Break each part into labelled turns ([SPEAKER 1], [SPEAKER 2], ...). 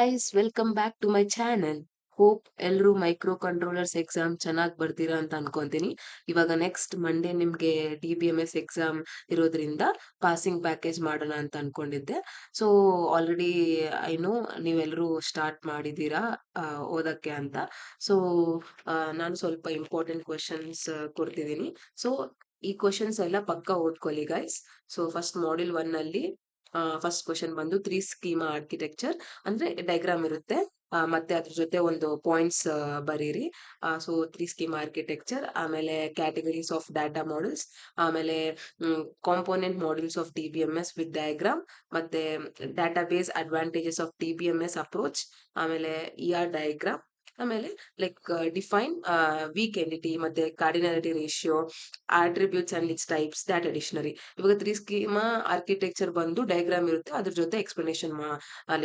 [SPEAKER 1] Guys, welcome back to my channel. Hope ಎಲ್ಲರೂ microcontrollers exam ಚೆನ್ನಾಗಿ ಬರ್ತೀರಾ ಅಂತ ಅನ್ಕೊಂತೀನಿ. ಇವಾಗ ನೆಕ್ಸ್ಟ್ ಮಂಡೇ ನಿಮ್ಗೆ DBMS ಎಕ್ಸಾಮ್ ಇರೋದ್ರಿಂದ ಪಾಸಿಂಗ್ ಪ್ಯಾಕೇಜ್ ಮಾಡೋಣ ಅಂತ ಅನ್ಕೊಂಡಿದ್ದೆ. ಸೊ ಆಲ್ರೆಡಿ ಐ ನೋ ನೀವೆಲ್ಲರೂ ಸ್ಟಾರ್ಟ್ ಮಾಡಿದ್ದೀರಾ ಓದಕ್ಕೆ ಅಂತ. ಸೊ ನಾನು ಸ್ವಲ್ಪ ಇಂಪಾರ್ಟೆಂಟ್ ಕ್ವಶನ್ಸ್ ಕೊಡ್ತಿದ್ದೀನಿ. ಸೊ ಈ ಕ್ವಶನ್ಸ್ ಎಲ್ಲ ಪಕ್ಕ ಓದ್ಕೊಳ್ಳಿ ಗೈಸ್. ಸೊ ಫಸ್ಟ್ ಮಾಡ್ಯೂಲ್ 1 ಅಲ್ಲಿ ಫಸ್ಟ್ ಕ್ವಶನ್ ಬಂದು 3 ಸ್ಕೀಮಾ ಆರ್ಕಿಟೆಕ್ಚರ್ ಅಂದ್ರೆ ಡೈಗ್ರಾಮ್ ಇರುತ್ತೆ. ಮತ್ತೆ ಅದ್ರ ಜೊತೆ ಒಂದು ಪಾಯಿಂಟ್ಸ್ ಬರೀರಿ. ಸೊ 3 ಸ್ಕೀಮ್ ಆರ್ಕಿಟೆಕ್ಚರ್, ಆಮೇಲೆ ಕ್ಯಾಟಗರೀಸ್ ಆಫ್ ಡಾಟಾ ಮಾಡೆಲ್ಸ್, ಆಮೇಲೆ component models of DBMS with diagram, ಮತ್ತೆ database advantages of DBMS approach, ಆಮೇಲೆ ಡಯಾಗ್ರಾಮ್, ಆಮೇಲೆ ಲೈಕ್ ಡಿಫೈನ್ ವೀಕ್ ಎಂಟಿಟಿ ಮತ್ತೆ cardinality ratio, attributes and its types, data dictionary. ಇವಾಗ 3 schema architecture ಬಂದು diagram ಇರುತ್ತೆ, ಅದ್ರ ಜೊತೆ ಎಕ್ಸ್ಪ್ಲನೇಷನ್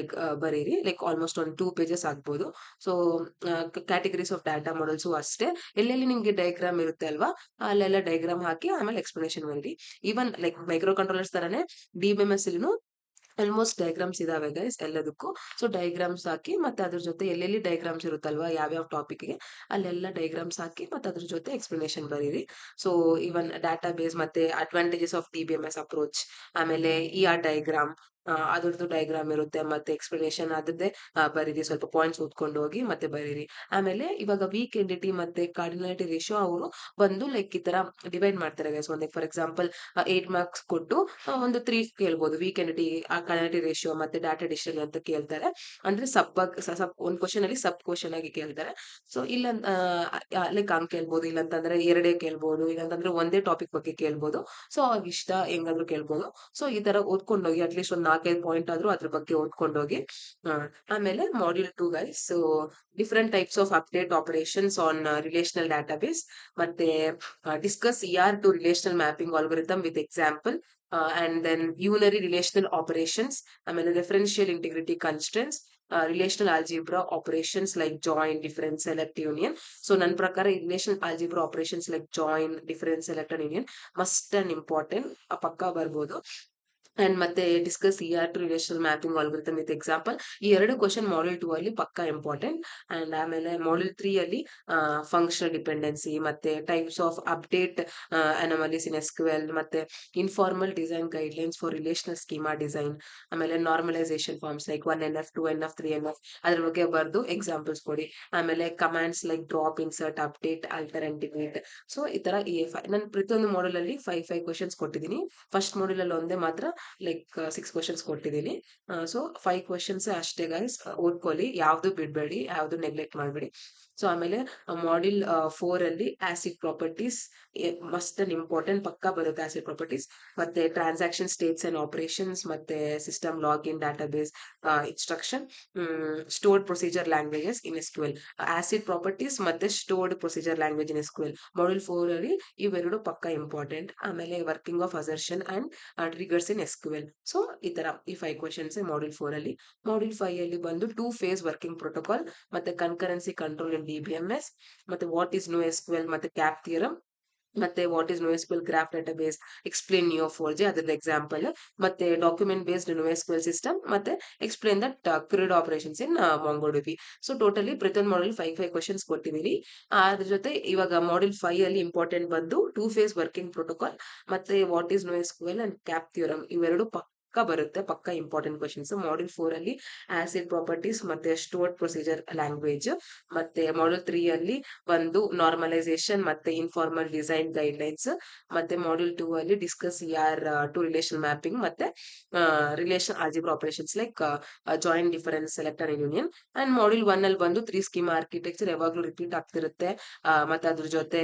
[SPEAKER 1] ಲೈಕ್ ಬರೀರಿ. ಲೈಕ್ ಆಲ್ಮೋಸ್ಟ್ ಒಂದು 2 ಪೇಜಸ್ ಆಗ್ಬೋದು. So categories of data models ಅಷ್ಟೇ, ಎಲ್ಲೆಲ್ಲಿ ನಿಮ್ಗೆ ಡಯಾಗ್ರಾಮ್ ಇರುತ್ತೆ ಅಲ್ವಾ, ಅಲ್ಲೆಲ್ಲ ಡಯಾಗ್ರಾಮ್ ಹಾಕಿ ಆಮೇಲೆ ಎಕ್ಸ್ಪ್ಲನೇಷನ್ ಬರೀರಿ. ಈವನ್ ಲೈಕ್ ಮೈಕ್ರೋ ಕಂಟ್ರೋಲರ್ಸ್ ತರನೇ DBMS ಇಲ್ಲೂ ಆಲ್ಮೋಸ್ಟ್ ಡಯಾಗ್ರಾಮ್ಸ್ ಇದಾವೆ ಗೈಸ್ ಎಲ್ಲದಕ್ಕೂ. ಸೊ ಡಯಾಗ್ರಾಮ್ಸ್ ಹಾಕಿ ಮತ್ತೆ ಅದ್ರ ಜೊತೆ ಎಲ್ಲೆಲ್ಲಿ ಡಯಾಗ್ರಾಮ್ಸ್ ಇರುತ್ತಲ್ವಾ ಯಾವ್ಯಾವ ಟಾಪಿಕ್ಗೆ ಅಲ್ಲೆಲ್ಲ ಡಯಾಗ್ರಾಮ್ಸ್ ಹಾಕಿ ಮತ್ತೆ ಅದ್ರ ಜೊತೆ ಎಕ್ಸ್ಪ್ಲನೇಷನ್ ಬರೀರಿ. ಸೊ ಇವನ್ ಡಾಟಾ ಬೇಸ್ ಮತ್ತೆ ಅಡ್ವಾಂಟೇಜಸ್ ಆಫ್ DBMS ಅಪ್ರೋಚ್, ಆಮೇಲೆ ಡಯಾಗ್ರಾಮ್, ಅದ್ರದ್ದು ಡಯಾಗ್ರಾಮ್ ಇರುತ್ತೆ, ಮತ್ತೆ ಎಕ್ಸ್ಪ್ಲನೇಷನ್ ಅದ್ರದ್ದೇ ಬರೀರಿ. ಸ್ವಲ್ಪ ಪಾಯಿಂಟ್ಸ್ ಓದ್ಕೊಂಡು ಹೋಗಿ ಮತ್ತೆ ಬರೀರಿ. ಆಮೇಲೆ ಇವಾಗ ವೀಕ್ ಎಂಟಿಟಿ ಮತ್ತೆ ಕಾರ್ಡಿನಾಲಿಟಿ ರೇಷಿಯೋ ಅವರು ಬಂದು ಲೈಕ್ ಈ ತರ ಡಿವೈಡ್ ಮಾಡ್ತಾರೆ ಗೈಸ್. ಒಂದು ಫಾರ್ ಎಕ್ಸಾಂಪಲ್ 8 ಮಾರ್ಕ್ಸ್ ಕೊಟ್ಟು ಒಂದು 3 ಕೇಳ್ಬೋದು. ವೀಕ್ ಎಂಟಿಟಿ, ಕಾರ್ಡಿನಾಲಿಟಿ ರೇಷಿಯೋ ಮತ್ತೆ ಡಾಟಾ ಡಿಕ್ಷನರಿ ಅಂತ ಕೇಳ್ತಾರೆ. ಅಂದ್ರೆ ಒಂದ್ ಕ್ವಶನ್ ಅಲ್ಲಿ ಸಬ್ ಕ್ವಶನ್ ಆಗಿ ಕೇಳ್ತಾರೆ. ಸೊ ಇಲ್ಲ ಲೈಕ್ ಹಂಗ್ ಕೇಳ್ಬೋದು, ಇಲ್ಲಂತಂದ್ರೆ ಎರಡೇ ಕೇಳ್ಬೋದು, ಇಲ್ಲಂತಂದ್ರೆ ಒಂದೇ ಟಾಪಿಕ್ ಬಗ್ಗೆ ಕೇಳ್ಬೋದು. ಸೊ ಅವಾಗ ಇಷ್ಟ ಹೆಂಗಾದ್ರು ಕೇಳ್ಬೋದು. ಸೊ ಈ ತರ ಓದ್ಕೊಂಡೋಗಿ ಅಟ್ಲೀಸ್ಟ್ ಒಂದು 4-5 ಪಾಯಿಂಟ್ ಆದ್ರೂ ಅದ್ರ ಬಗ್ಗೆ ಓದ್ಕೊಂಡೋಗಿ. ಆಮೇಲೆ module 2 guys, so different types of update operations on relational database, ಮತ್ತೆ discuss to relational mapping algorithm with example, and then unary relational operations, ಆಮೇಲೆ referential integrity constraints, relational algebra operations like join, difference, select, union. So ನನ್ನ ಪ್ರಕಾರ ಈ relational algebra operations like join, difference, select and union must and important, ಪಕ್ಕಾ ಬರ್ಬೋದು. And ಮತ್ತೆ discuss to relational mapping algorithm with example. ಈ ಎರಡು question module 2 ಅಲ್ಲಿ ಪಕ್ಕಾ ಇಂಪಾರ್ಟೆಂಟ್. ಅಂಡ್ ಆಮೇಲೆ ಮಾಡ್ಯೂಲ್ 3 ಅಲ್ಲಿ ಫಂಕ್ಷನಲ್ ಡಿಪೆಂಡೆನ್ಸಿ, ಮತ್ತೆ types of update anomalies in SQL, ಮತ್ತೆ informal design guidelines for relational schema design, ಆಮೇಲೆ normalisation forms like 1NF 2NF 3NF ಅದ್ರ ಬಗ್ಗೆ ಬರ್ದು ಎಕ್ಸಾಂಪಲ್ಸ್ ಕೊಡಿ. ಆಮೇಲೆ commands like drop, insert, update, alter and delete. So ಈ ತರ ನಾನು ಪ್ರತಿಯೊಂದು ಮಾಡ್ಯೂಲ್ ಅಲ್ಲಿ 5 ಕ್ವಶನ್ಸ್ ಕೊಟ್ಟಿದ್ದೀನಿ. ಫಸ್ಟ್ ಮಾಡ್ಯೂಲ್ ಅಲ್ಲಿ ಒಂದೇ ಮಾತ್ರ ಲೈಕ್ 6 ಕ್ವಶನ್ಸ್ ಕೊಟ್ಟಿದ್ದೀನಿ. ಸೊ 5 ಕ್ವಶನ್ಸ್ ಅಷ್ಟೇ ಗೈಸ್, ಓದ್ಕೊಳ್ಳಿ, ಯಾವ್ದು ಬಿಡ್ಬೇಡಿ, ಯಾವ್ದು ನೆಗ್ಲೆಕ್ಟ್ ಮಾಡಬೇಡಿ. ಸೊ ಆಮೇಲೆ ಮಾಡ್ಯೂಲ್ 4 ಅಲ್ಲಿ ACID properties must and important, ಪಕ್ಕಾ ಬರುತ್ತೆ ಆಸಿಡ್ ಪ್ರಾಪರ್ಟೀಸ್. ಮತ್ತೆ ಟ್ರಾನ್ಸಾಕ್ಷನ್ ಸ್ಟೇಟ್ಸ್ ಅಂಡ್ ಆಪರೇಷನ್ಸ್, ಮತ್ತೆ system login, database instruction, stored procedure languages in SQL. ACID properties ಮತ್ತೆ stored procedure language in SQL module 4 ಅಲ್ಲಿ ಇವೆರಡು ಪಕ್ಕಾ ಇಂಪಾರ್ಟೆಂಟ್. ಆಮೇಲೆ working of assertion and triggers in SQL. So ಈ ತರ ಈ 5 ಕ್ವಶನ್ಸ್ ಮಾಡ್ಯೂಲ್ 4 ಅಲ್ಲಿ. ಮಾಡ್ಯೂಲ್ 5 ಅಲ್ಲಿ ಬಂದು 2 ಫೇಸ್ ವರ್ಕಿಂಗ್ ಪ್ರೋಟೋಕಾಲ್, ಮತ್ತೆ ಕನ್ಕರೆನ್ಸಿ ಕಂಟ್ರೋಲ್ ಇನ್ DBMS, ಮತ್ತೆ ವಾಟ್ ಈಸ್ NoSQL, ಮತ್ತೆ ಕ್ಯಾಪ್ ಥಿಯರಮ್, ಮತ್ತೆ what is NoSQL graph database, explain Neo4j ಅದ್ರದ್ದು ಎಕ್ಸಾಂಪಲ್, ಮತ್ತೆ ಡಾಕ್ಯುಮೆಂಟ್ ಬೇಸ್ಡ್ NoSQL ಸಿಸ್ಟಮ್, ಮತ್ತೆ explain that queried operations in MongoDB. So totally ಪ್ರತಿಯೊಂದು module 5 questions ಕೊಟ್ಟಿದ್ದೀನಿ. ಅದ್ರ ಜೊತೆ ಇವಾಗ ಮಾಡ್ಯೂಲ್ 5 ಅಲ್ಲಿ ಇಂಪಾರ್ಟೆಂಟ್ ಬಂದು 2 ಫೇಸ್ ವರ್ಕಿಂಗ್ ಪ್ರೋಟೋಕಾಲ್, ಮತ್ತೆ what is NoSQL and cap theorem, ಇವೆರಡು ಪಕ್ಕ ಬರುತ್ತೆ, ಪಕ್ಕ ಇಂಪಾರ್ಟೆಂಟ್ ಕ್ವಶನ್ಸ್. ಮಾಡ್ಯೂಲ್ 4 ಅಲ್ಲಿ ಆಸಿಡ್ ಪ್ರಾಪರ್ಟೀಸ್ ಮತ್ತೆ ಸ್ಟೋರ್ಡ್ ಪ್ರೊಸೀಜರ್ ಲ್ಯಾಂಗ್ವೇಜ್, ಮತ್ತೆ ಮಾಡ್ಯೂಲ್ 3 ಅಲ್ಲಿ ಒಂದು ನಾರ್ಮಲೈಸೇಷನ್ ಮತ್ತೆ ಇನ್ಫಾರ್ಮಲ್ ಡಿಸೈನ್ ಗೈಡ್ಲೈನ್ಸ್, ಮತ್ತೆ ಮಾಡ್ಯೂಲ್ 2 ಅಲ್ಲಿ ಡಿಸ್ಕಸ್ ಟು ರಿಲೇಷನ್ ಮ್ಯಾಪಿಂಗ್, ಮತ್ತೆ relation algebra operations like join, difference, select and union. And module 1 ಅಲ್ಲಿ ಬಂದು 3 ಸ್ಕೀಮ್ ಆರ್ಕಿಟೆಕ್ಚರ್ ಯಾವಾಗ್ಲೂ ರಿಪೀಟ್ ಆಗ್ತಿರುತ್ತೆ. ಮತ್ತೆ ಅದ್ರ ಜೊತೆ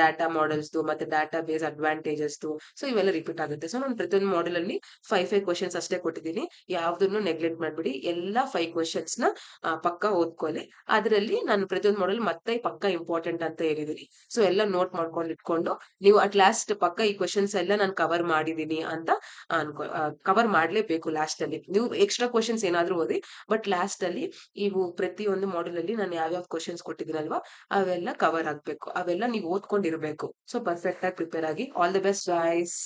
[SPEAKER 1] ಡಾಟಾ ಮಾಡೆಲ್ಸ್ ಮತ್ತೆ ಡಾಟಾ ಬೇಸ್ ಅಡ್ವಾಂಟೇಜಸ್, ಸೊ ಇವೆಲ್ಲ ರಿಪೀಟ್ ಆಗುತ್ತೆ. ಸೊ ನಾನು ಪ್ರತಿಯೊಂದು ಮಾಡ್ಯೂಲ್ ಅಲ್ಲಿ 5 ಕ್ವಶನ್ಸ್ ಅಷ್ಟೇ ಕೊಟ್ಟಿದ್ದೀನಿ, ಯಾವ್ದನ್ನು ನೆಗ್ಲೆಕ್ಟ್ ಮಾಡ್ಬಿಡಿ. ಎಲ್ಲ 5 ಕ್ವಶನ್ಸ್ ನ ಪಕ್ಕ ಓದ್ಕೊಳ್ಳಿ. ಅದರಲ್ಲಿ ನಾನು ಪ್ರತಿಯೊಂದು ಮಾಡ್ಯೂಲ್ ಮತ್ತೆ ಪಕ್ಕ ಇಂಪಾರ್ಟೆಂಟ್ ಅಂತ ಹೇಳಿದೀನಿ. ಸೊ ಎಲ್ಲ ನೋಟ್ ಮಾಡ್ಕೊಂಡು ಇಟ್ಕೊಂಡು ನೀವು ಅಟ್ ಲಾಸ್ಟ್ ಪಕ್ಕ ಈ ಕ್ವಶನ್ಸ್ ಎಲ್ಲ ನಾನು ಕವರ್ ಮಾಡಿದೀನಿ ಅಂತ ಕವರ್ ಮಾಡ್ಲೇಬೇಕು. ಲಾಸ್ಟ್ ಅಲ್ಲಿ ನೀವು ಎಕ್ಸ್ಟ್ರಾ ಕ್ವಶನ್ಸ್ ಏನಾದ್ರೂ ಓದಿ, ಬಟ್ ಲಾಸ್ಟ್ ಅಲ್ಲಿ ಇವು ಪ್ರತಿಯೊಂದು ಮಾಡ್ಯೂಲ್ ಅಲ್ಲಿ ನಾನು ಯಾವ್ಯಾವ ಕ್ವಶನ್ಸ್ ಕೊಟ್ಟಿದ್ದೀನಲ್ವಾ ಅವೆಲ್ಲ ಕವರ್ ಆಗ್ಬೇಕು, ಅವೆಲ್ಲ ನೀವು ಓದ್ಕೊಂಡಿರ್ಬೇಕು. ಸೊ ಪರ್ಫೆಕ್ಟ್ ಆಗಿ ಪ್ರಿಪೇರ್ ಆಗಿ. All the best guys.